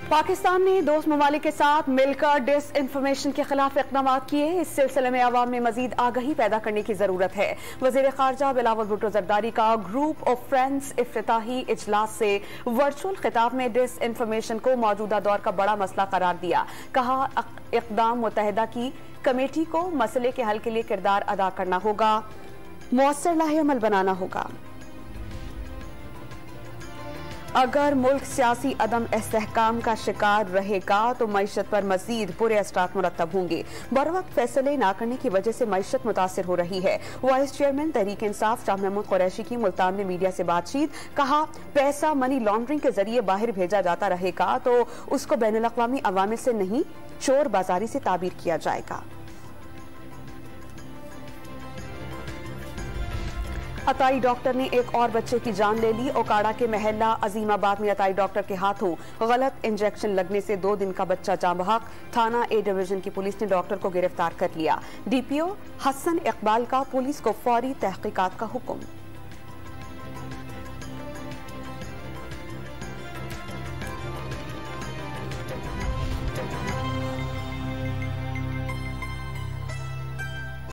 पाकिस्तान ने दोस्त ममालिक के साथ मिलकर डिस इन्फॉर्मेशन के खिलाफ इक़दाम किए। इस सिलसिले में अवाम में मजीद आगाही पैदा करने की जरूरत है। वज़ीर ख़ारजा बिलावल भुट्टो ज़रदारी का ग्रुप ऑफ फ्रेंड्स इफ्तिताही इजलास से वर्चुअल खिताब में डिस इन्फॉर्मेशन को मौजूदा दौर का बड़ा मसला करार दिया। कहा, इक़दाम मुत्तहिदा की कमेटी को मसले के हल के लिए किरदार अदा करना होगा, मुअस्सर लाहेअमल बनाना होगा। अगर मुल्क सियासी अदम इस्तेहकाम का शिकार रहेगा तो मईशत पर मजीद बुरे असरात मुरतब होंगे। बरवक्त फैसले न करने की वजह से मईशत मुतासिर हो रही है। वाइस चेयरमैन तहरीक इंसाफ शाह महमूद कुरैशी की मुल्तान में मीडिया से बातचीत। कहा, पैसा मनी लॉन्ड्रिंग के जरिए बाहर भेजा जाता रहेगा तो उसको बैनुल अक़वामी अवामिल से नहीं, चोर बाजारी से ताबीर किया जाएगा। अताई डॉक्टर ने एक और बच्चे की जान ले ली। ओकाड़ा के महल्ला अजीमाबाद में अताई डॉक्टर के हाथों गलत इंजेक्शन लगने से 2 दिन का बच्चा जाँ बहक। थाना ए डिवीजन की पुलिस ने डॉक्टर को गिरफ्तार कर लिया। DPO हसन इकबाल का पुलिस को फौरी तहकीकात का हुक्म।